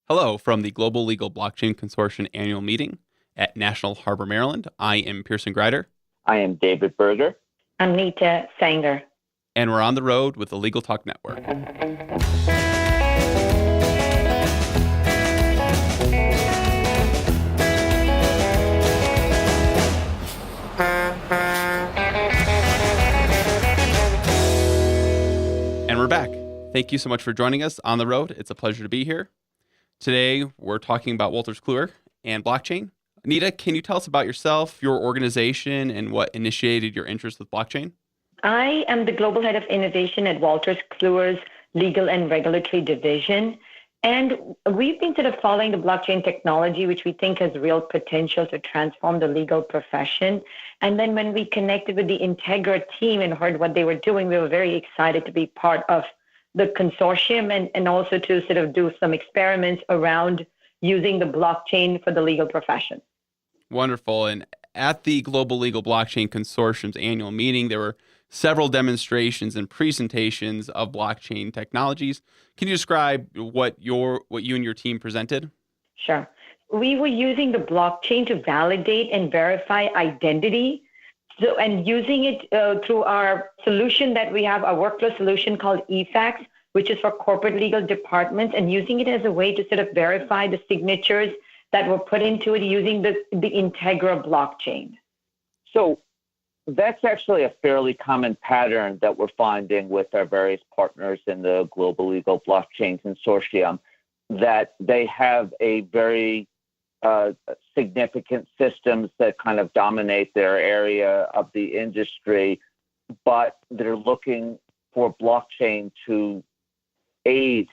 Hello from the Global Legal Blockchain Consortium Annual Meeting at National Harbor, Maryland. I am Pierson. I am David Berger. I'm Nita Sanger. And we're on the road with the Legal Talk Network. And we're back. Thank you so much for joining us on the road. It's a pleasure to be here. Today, we're talking about Wolters Kluwer and blockchain. Nita, can you tell us about yourself, your organization, and what initiated your interest with blockchain? I am the Global Head of Innovation at Wolters Kluwer's Legal and Regulatory Division. And we've been sort of following the blockchain technology, which we think has real potential to transform the legal profession. And then when we connected with the Integra team and heard what they were doing, we were very excited to be part of the consortium and also to sort of do some experiments around using the blockchain for the legal profession. Wonderful. And at the Global Legal Blockchain Consortium's annual meeting, there were several demonstrations and presentations of blockchain technologies. Can you describe what you and your team presented? Sure. We were using the blockchain to validate and verify identity. And using it through our solution that we have, a workflow solution called eFax, which is for corporate legal departments, and using it as a way to sort of verify the signatures that were put into it using the Integra blockchain. So that's actually a fairly common pattern that we're finding with our various partners in the Global Legal Blockchain Consortium, that they have a very significant systems that kind of dominate their area of the industry, but they're looking for blockchain to aid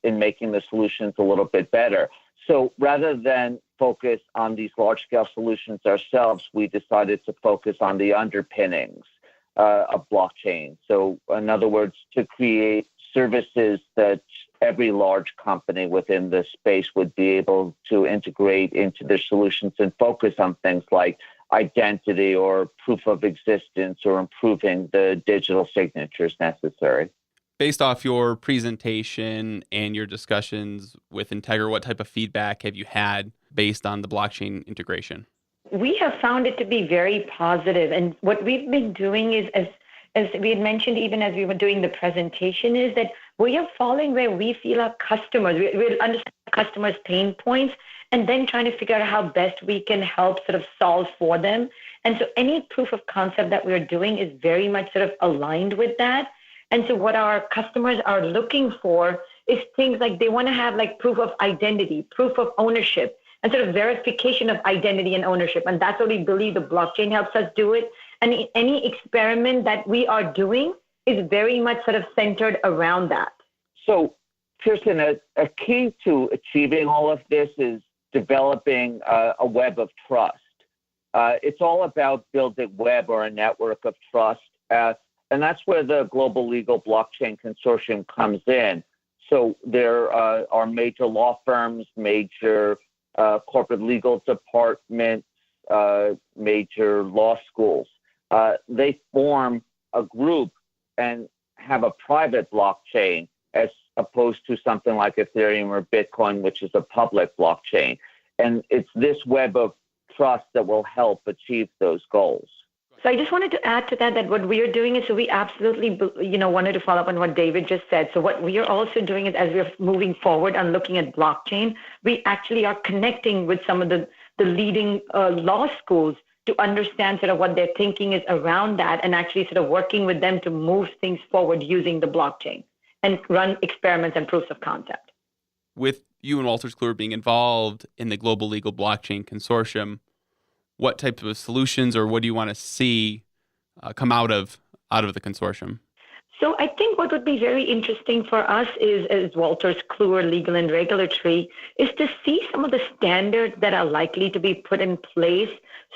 in making the solutions a little bit better. So rather than focus on these large-scale solutions ourselves, we decided to focus on the underpinnings of blockchain. So in other words, to create services that every large company within the space would be able to integrate into their solutions and focus on things like identity or proof of existence or improving the digital signatures necessary. Based off your presentation and your discussions with Integra, what type of feedback have you had based on the blockchain integration? We have found it to be very positive. And what we've been doing is, as we had mentioned, even as we were doing the presentation, is that we are following where we feel our customers, we understand customers' pain points, and then trying to figure out how best we can help sort of solve for them. And so any proof of concept that we're doing is very much sort of aligned with that. And so what our customers are looking for is things like they want to have like proof of identity, proof of ownership, and sort of verification of identity and ownership. And that's what we believe the blockchain helps us do it. And any experiment that we are doing is very much sort of centered around that. So, Pierson, a key to achieving all of this is developing a web of trust. It's all about building web or a network of trust, and that's where the Global Legal Blockchain Consortium comes in. So there are major law firms, major corporate legal departments, major law schools. They form a group and have a private blockchain as opposed to something like Ethereum or Bitcoin, which is a public blockchain. And it's this web of trust that will help achieve those goals. So I just wanted to add to that what we are doing is, so we absolutely, wanted to follow up on what David just said. So what we are also doing is, as we're moving forward and looking at blockchain, we actually are connecting with some of the leading law schools to understand sort of what their thinking is around that, and actually sort of working with them to move things forward using the blockchain and run experiments and proofs of concept. With you and Wolters Kluwer being involved in the Global Legal Blockchain Consortium, what type of solutions or what do you want to see come out of the consortium? So I think what would be very interesting for us is, as Wolters Kluwer Legal and Regulatory, is to see some of the standards that are likely to be put in place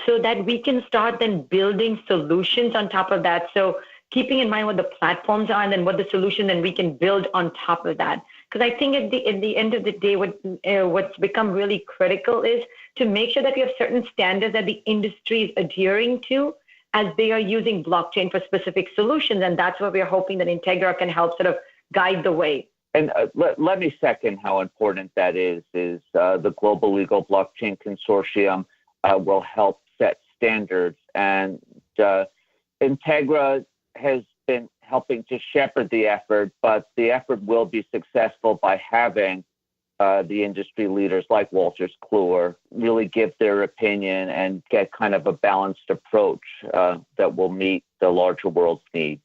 so that we can start then building solutions on top of that. So keeping in mind what the platforms are and then what the solution then we can build on top of that. Because I think at the end of the day, what's become really critical is to make sure that we have certain standards that the industry is adhering to as they are using blockchain for specific solutions. And that's what we're hoping that Integra can help sort of guide the way And let me second how important that is the Global Legal Blockchain Consortium will help set standards. And Integra has been helping to shepherd the effort, but the effort will be successful by having the industry leaders like Wolters Kluwer really give their opinion and get kind of a balanced approach that will meet the larger world's needs.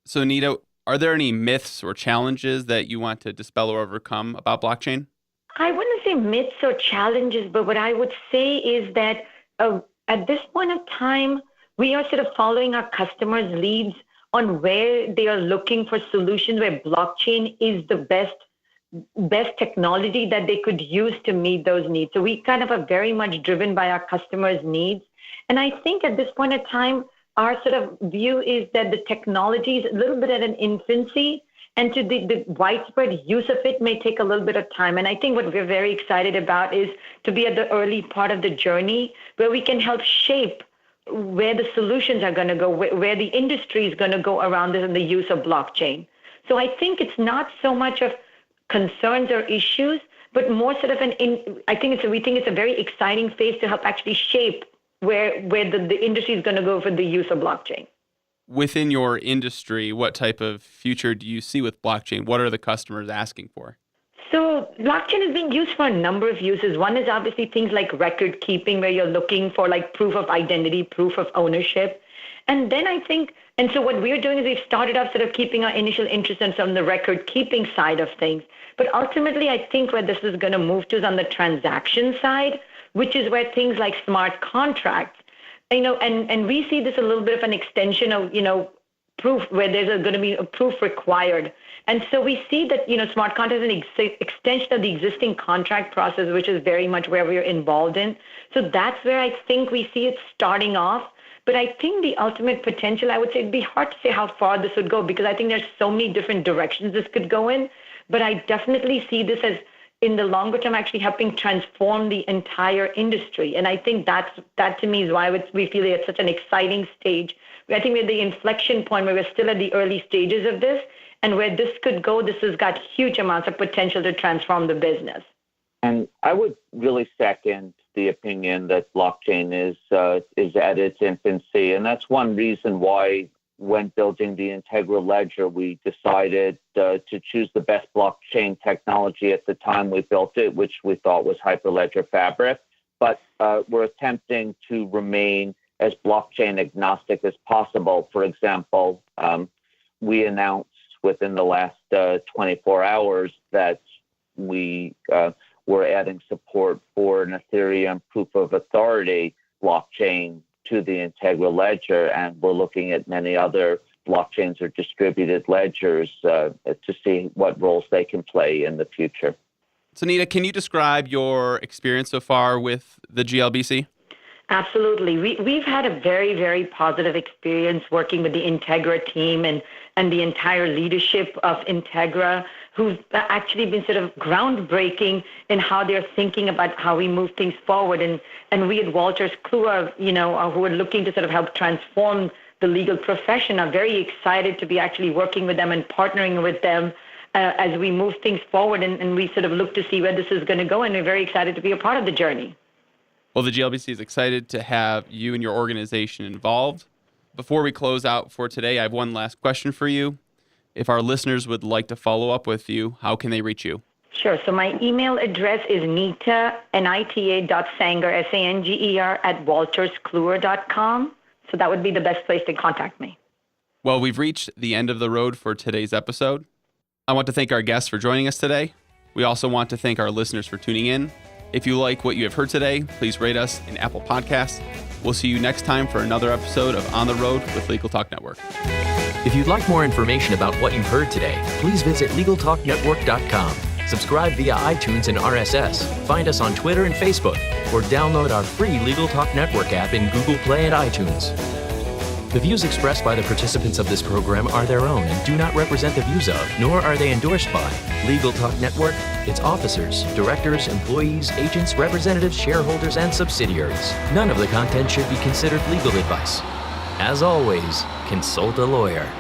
So, Nita, are there any myths or challenges that you want to dispel or overcome about blockchain? I wouldn't say myths or challenges, but what I would say is that at this point of time, we are sort of following our customers' leads on where they are looking for solutions where blockchain is the best technology that they could use to meet those needs. So we kind of are very much driven by our customers' needs. And I think at this point of time, our sort of view is that the technology is a little bit at an infancy, and to the widespread use of it may take a little bit of time. And I think what we're very excited about is to be at the early part of the journey where we can help shape where the solutions are going to go, where the industry is going to go around this and the use of blockchain. So I think it's not so much of concerns or issues, but more sort of we think it's a very exciting phase to help actually shape where the industry is going to go for the use of blockchain. Within your industry, what type of future do you see with blockchain? What are the customers asking for? So blockchain is being used for a number of uses. One is obviously things like record keeping, where you're looking for like proof of identity, proof of ownership. And then so what we're doing is we've started off sort of keeping our initial interest in some of the record keeping side of things. But ultimately, I think where this is going to move to is on the transaction side, which is where things like smart contracts, and we see this a little bit of an extension of, proof, where there's going to be a proof required. And so we see that, smart contracts is an extension of the existing contract process, which is very much where we're involved in. So that's where I think we see it starting off. But I think the ultimate potential, I would say it'd be hard to say how far this would go, because I think there's so many different directions this could go in. But I definitely see this as, in the longer term, actually helping transform the entire industry. And I think that to me is why we feel it's such an exciting stage. I think we're at the inflection point where we're still at the early stages of this, and where this could go, this has got huge amounts of potential to transform the business. And I would really second the opinion that blockchain is at its infancy. And that's one reason why, when building the Integra Ledger, we decided to choose the best blockchain technology at the time we built it, which we thought was Hyperledger Fabric. But we're attempting to remain as blockchain agnostic as possible. For example, we announced within the last 24 hours that we were adding support for an Ethereum proof of authority blockchain to the Integra Ledger, and we're looking at many other blockchains or distributed ledgers to see what roles they can play in the future. So, Nita, can you describe your experience so far with the GLBC? Absolutely. We've had a very, very positive experience working with the Integra team and the entire leadership of Integra, who've actually been sort of groundbreaking in how they're thinking about how we move things forward. And we at Wolters Kluwer, who are looking to sort of help transform the legal profession, are very excited to be actually working with them and partnering with them as we move things forward. And we sort of look to see where this is going to go, and we're very excited to be a part of the journey. Well, the GLBC is excited to have you and your organization involved. Before we close out for today, I have one last question for you. If our listeners would like to follow up with you, how can they reach you? Sure. So my email address is Nita, Nita.Sanger, Sanger, at wolterskluwer.com. So that would be the best place to contact me. Well, we've reached the end of the road for today's episode. I want to thank our guests for joining us today. We also want to thank our listeners for tuning in. If you like what you have heard today, please rate us in Apple Podcasts. We'll see you next time for another episode of On the Road with Legal Talk Network. If you'd like more information about what you've heard today, please visit LegalTalkNetwork.com. Subscribe via iTunes and RSS. Find us on Twitter and Facebook, or download our free Legal Talk Network app in Google Play and iTunes. The views expressed by the participants of this program are their own and do not represent the views of, nor are they endorsed by, Legal Talk Network, its officers, directors, employees, agents, representatives, shareholders, and subsidiaries. None of the content should be considered legal advice. As always, consult a lawyer.